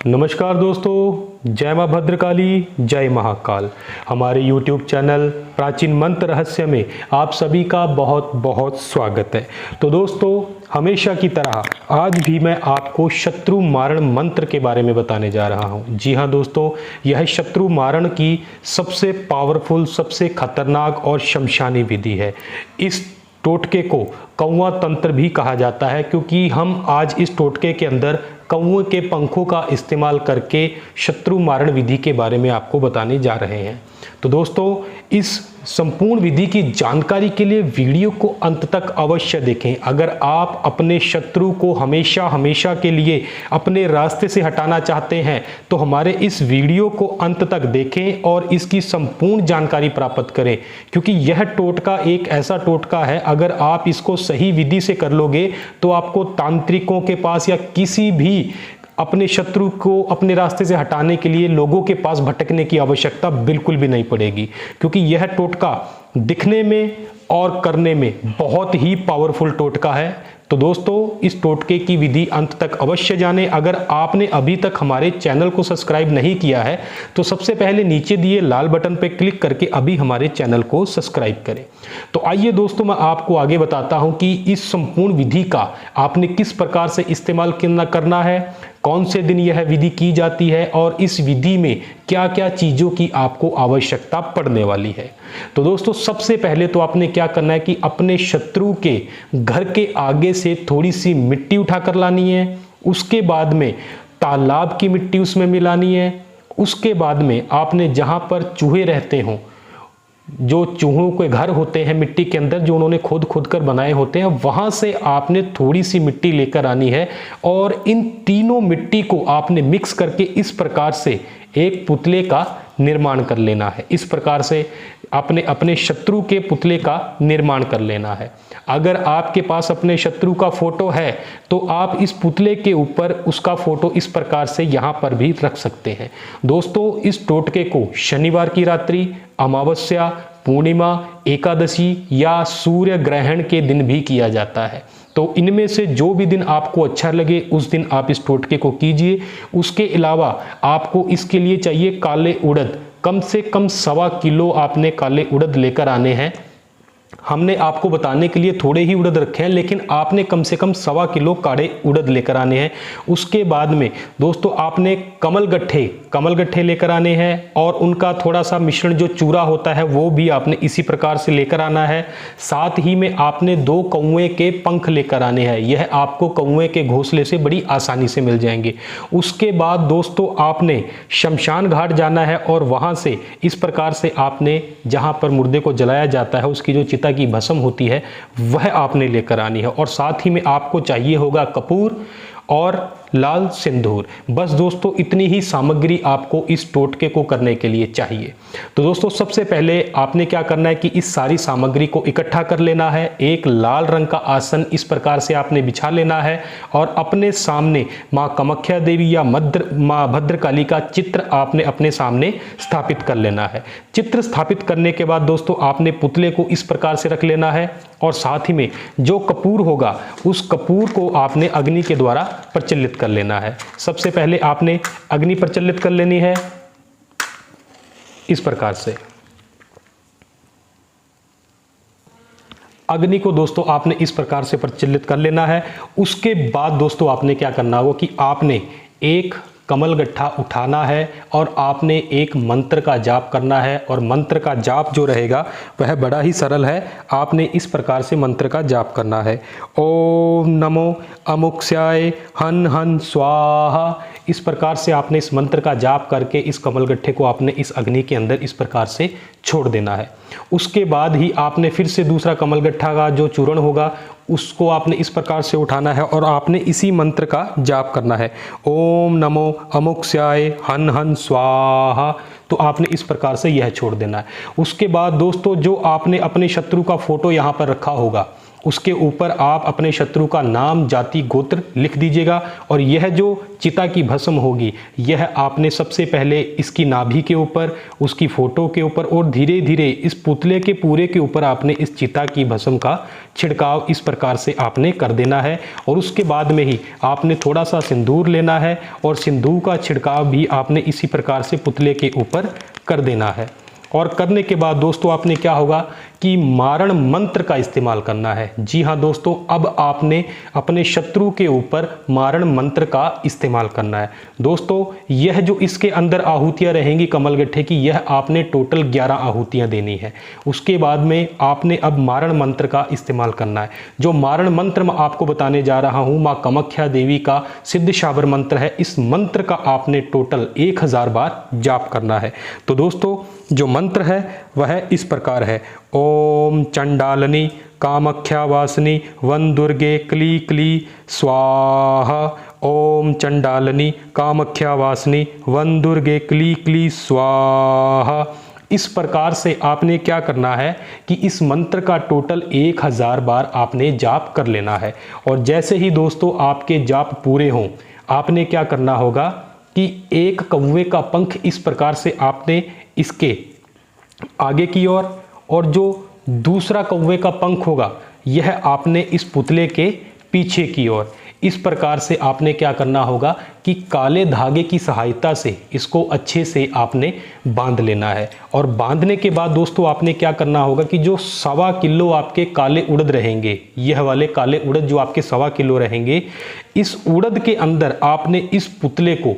नमस्कार दोस्तों, जय माँ भद्रकाली, जय महाकाल। हमारे YouTube चैनल प्राचीन मंत्र रहस्य में आप सभी का बहुत बहुत स्वागत है। तो दोस्तों, हमेशा की तरह आज भी मैं आपको शत्रु मारण मंत्र के बारे में बताने जा रहा हूँ। जी हाँ दोस्तों, यह शत्रु मारण की सबसे पावरफुल, सबसे खतरनाक और शमशानी विधि है। इस टोटके को कौवा तंत्र भी कहा जाता है, क्योंकि हम आज इस टोटके के अंदर कौवे के पंखों का इस्तेमाल करके शत्रु मारण विधि के बारे में आपको बताने जा रहे हैं। तो दोस्तों, इस संपूर्ण विधि की जानकारी के लिए वीडियो को अंत तक अवश्य देखें। अगर आप अपने शत्रु को हमेशा हमेशा के लिए अपने रास्ते से हटाना चाहते हैं तो हमारे इस वीडियो को अंत तक देखें और इसकी संपूर्ण जानकारी प्राप्त करें, क्योंकि यह टोटका एक ऐसा टोटका है, अगर आप इसको सही विधि से कर लोगे तो आपको तांत्रिकों के पास या किसी भी अपने शत्रु को अपने रास्ते से हटाने के लिए लोगों के पास भटकने की आवश्यकता बिल्कुल भी नहीं पड़ेगी, क्योंकि यह टोटका दिखने में और करने में बहुत ही पावरफुल टोटका है। तो दोस्तों, इस टोटके की विधि अंत तक अवश्य जानें। अगर आपने अभी तक हमारे चैनल को सब्सक्राइब नहीं किया है तो सबसे पहले नीचे दिए लाल बटन पर क्लिक करके अभी हमारे चैनल को सब्सक्राइब करें। तो आइए दोस्तों, मैं आपको आगे बताता हूं कि इस संपूर्ण विधि का आपने किस प्रकार से इस्तेमाल करना है, कौन से दिन यह विधि की जाती है और इस विधि में क्या क्या चीज़ों की आपको आवश्यकता पड़ने वाली है। तो दोस्तों, सबसे पहले तो आपने क्या करना है कि अपने शत्रु के घर के आगे से थोड़ी सी मिट्टी उठा कर लानी है। उसके बाद में तालाब की मिट्टी उसमें मिलानी है। उसके बाद में आपने जहाँ पर चूहे रहते हों, जो चूहों के घर होते हैं मिट्टी के अंदर, जो उन्होंने खोद कर बनाए होते हैं, वहां से आपने थोड़ी सी मिट्टी लेकर आनी है और इन तीनों मिट्टी को आपने मिक्स करके इस प्रकार से एक पुतले का निर्माण कर लेना है। इस प्रकार से आपने अपने शत्रु के पुतले का निर्माण कर लेना है। अगर आपके पास अपने शत्रु का फोटो है तो आप इस पुतले के ऊपर उसका फोटो इस प्रकार से यहाँ पर भी रख सकते हैं। दोस्तों, इस टोटके को शनिवार की रात्रि, अमावस्या, पूर्णिमा, एकादशी या सूर्य ग्रहण के दिन भी किया जाता है। तो इनमें से जो भी दिन आपको अच्छा लगे उस दिन आप इस टोटके को कीजिए। उसके अलावा आपको इसके लिए चाहिए काले उड़द। कम से कम 1.25 किलो आपने काले उड़द लेकर आने हैं। हमने आपको बताने के लिए थोड़े ही उड़द रखे हैं, लेकिन आपने कम से कम 1.25 किलो काले उड़द लेकर आने हैं। उसके बाद में दोस्तों, आपने कमल गट्ठे लेकर आने हैं और उनका थोड़ा सा मिश्रण जो चूरा होता है वो भी आपने इसी प्रकार से लेकर आना है। साथ ही में आपने 2 कौवे के पंख लेकर आने हैं। यह आपको कौवे के घोंसले से बड़ी आसानी से मिल जाएंगे। उसके बाद दोस्तों, आपने शमशान घाट जाना है और वहां से इस प्रकार से आपने जहां पर मुर्दे को जलाया जाता है उसकी जो चिता की भस्म होती है वह आपने लेकर आनी है। और साथ ही में आपको चाहिए होगा कपूर और लाल सिंदूर। बस दोस्तों, इतनी ही सामग्री आपको इस टोटके को करने के लिए चाहिए। तो दोस्तों, सबसे पहले आपने क्या करना है कि इस सारी सामग्री को इकट्ठा कर लेना है। एक लाल रंग का आसन इस प्रकार से आपने बिछा लेना है और अपने सामने माँ कामाख्या देवी या माँ भद्रकाली का चित्र आपने अपने सामने स्थापित कर लेना है। चित्र स्थापित करने के बाद दोस्तों, आपने पुतले को इस प्रकार से रख लेना है और साथ ही में जो कपूर होगा उस कपूर को आपने अग्नि के द्वारा प्रज्वलित कर लेना है। सबसे पहले आपने अग्नि प्रज्वलित कर लेनी है इस प्रकार से। अग्नि को दोस्तों आपने इस प्रकार से प्रज्वलित कर लेना है। उसके बाद दोस्तों, आपने क्या करना होगा कि आपने एक कमल गट्ठा उठाना है और आपने एक मंत्र का जाप करना है। और मंत्र का जाप जो रहेगा वह बड़ा ही सरल है। आपने इस प्रकार से मंत्र का जाप करना है। ओम नमो अमुक्ष्याय हन हन स्वाहा। इस प्रकार से आपने इस मंत्र का जाप करके इस कमल गट्ठे को आपने इस अग्नि के अंदर इस प्रकार से छोड़ देना है। उसके बाद ही आपने फिर से दूसरा कमल गट्ठा का जो चूर्ण होगा उसको आपने इस प्रकार से उठाना है और आपने इसी मंत्र का जाप करना है। ओम नमो अमुक्ष्याय हन हन स्वाहा। तो आपने इस प्रकार से यह छोड़ देना है। उसके बाद दोस्तों, जो आपने अपने शत्रु का फोटो यहाँ पर रखा होगा उसके ऊपर आप अपने शत्रु का नाम, जाति, गोत्र लिख दीजिएगा और यह जो चिता की भस्म होगी यह आपने सबसे पहले इसकी नाभि के ऊपर, उसकी फोटो के ऊपर और धीरे धीरे इस पुतले के पूरे के ऊपर आपने इस चिता की भस्म का छिड़काव इस प्रकार से आपने कर देना है। और उसके बाद में ही आपने थोड़ा सा सिंदूर लेना है और सिंदूर का छिड़काव भी आपने इसी प्रकार से पुतले के ऊपर कर देना है। और करने के बाद दोस्तों आपने क्या होगा कि मारण मंत्र का इस्तेमाल करना है। जी हाँ दोस्तों, अब आपने अपने शत्रु के ऊपर मारण मंत्र का इस्तेमाल करना है। दोस्तों यह जो इसके अंदर आहुतियाँ रहेंगी कमलगट्ठे की, यह आपने टोटल 11 आहुतियाँ देनी है। उसके बाद में आपने अब मारण मंत्र का इस्तेमाल करना है। जो मारण मंत्र मैं आपको बताने जा रहा हूँ माँ कामाख्या देवी का सिद्ध शाबर मंत्र है। इस मंत्र का आपने टोटल 1000 बार जाप करना है। तो दोस्तों जो मंत्र है वह इस प्रकार है, ओम चंडालनी कामाख्या वासिनी वन दुर्गे क्ली क्ली स्वाहा। ओम चंडालनी कामाख्या वासिनी वन दुर्गे क्ली क्ली स्वाहा। इस प्रकार से आपने क्या करना है कि इस मंत्र का टोटल 1000 बार आपने जाप कर लेना है। और जैसे ही दोस्तों आपके जाप पूरे हों, आपने क्या करना होगा कि एक कौवे का पंख इस प्रकार से आपने इसके आगे की ओर और जो दूसरा कौवे का पंख होगा यह आपने इस पुतले के पीछे की ओर, इस प्रकार से आपने क्या करना होगा कि काले धागे की सहायता से इसको अच्छे से आपने बांध लेना है। और बांधने के बाद दोस्तों आपने क्या करना होगा कि जो 1.25 किलो आपके काले उड़द रहेंगे, यह वाले काले उड़द जो आपके 1.25 किलो रहेंगे, इस उड़द के अंदर आपने इस पुतले को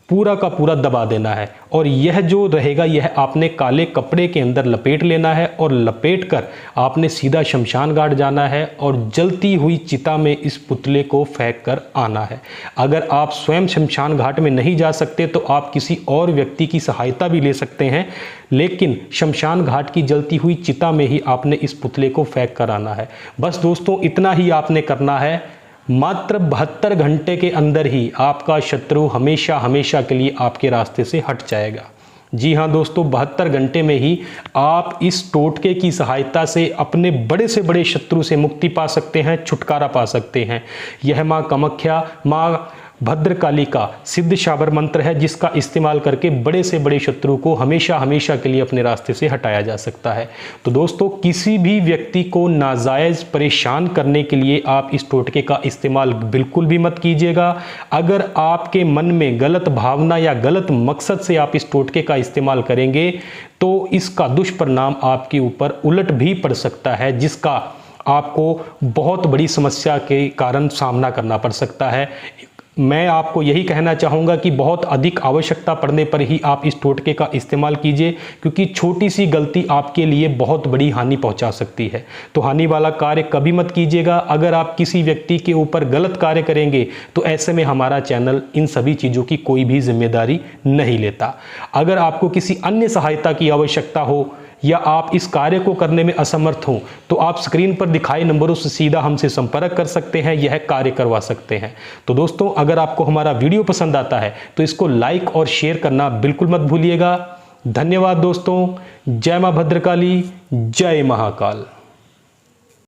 पूरा का पूरा दबा देना है। और यह जो रहेगा यह आपने काले कपड़े के अंदर लपेट लेना है और लपेट कर आपने सीधा शमशान घाट जाना है और जलती हुई चिता में इस पुतले को फेंक कर आना है। अगर आप स्वयं शमशान घाट में नहीं जा सकते तो आप किसी और व्यक्ति की सहायता भी ले सकते हैं, लेकिन शमशान घाट की जलती हुई चिता में ही आपने इस पुतले को फेंक कर आना है। बस दोस्तों इतना ही आपने करना है। मात्र 72 घंटे के अंदर ही आपका शत्रु हमेशा हमेशा के लिए आपके रास्ते से हट जाएगा। जी हाँ दोस्तों, 72 घंटे में ही आप इस टोटके की सहायता से अपने बड़े से बड़े शत्रु से मुक्ति पा सकते हैं, छुटकारा पा सकते हैं। यह माँ कामाख्या, माँ भद्रकाली का सिद्ध शाबर मंत्र है जिसका इस्तेमाल करके बड़े से बड़े शत्रु को हमेशा हमेशा के लिए अपने रास्ते से हटाया जा सकता है। तो दोस्तों किसी भी व्यक्ति को नाजायज़ परेशान करने के लिए आप इस टोटके का इस्तेमाल बिल्कुल भी मत कीजिएगा। अगर आपके मन में गलत भावना या गलत मकसद से आप इस टोटके का इस्तेमाल करेंगे तो इसका दुष्परिणाम आपके ऊपर उलट भी पड़ सकता है, जिसका आपको बहुत बड़ी समस्या के कारण सामना करना पड़ सकता है। मैं आपको यही कहना चाहूँगा कि बहुत अधिक आवश्यकता पड़ने पर ही आप इस टोटके का इस्तेमाल कीजिए, क्योंकि छोटी सी गलती आपके लिए बहुत बड़ी हानि पहुंचा सकती है। तो हानि वाला कार्य कभी मत कीजिएगा। अगर आप किसी व्यक्ति के ऊपर गलत कार्य करेंगे तो ऐसे में हमारा चैनल इन सभी चीज़ों की कोई भी जिम्मेदारी नहीं लेता। अगर आपको किसी अन्य सहायता की आवश्यकता हो या आप इस कार्य को करने में असमर्थ हों तो आप स्क्रीन पर दिखाए नंबरों से सीधा हमसे संपर्क कर सकते हैं, यह कार्य करवा सकते हैं। तो दोस्तों अगर आपको हमारा वीडियो पसंद आता है तो इसको लाइक और शेयर करना बिल्कुल मत भूलिएगा। धन्यवाद दोस्तों। जय मां भद्रकाली, जय महाकाल।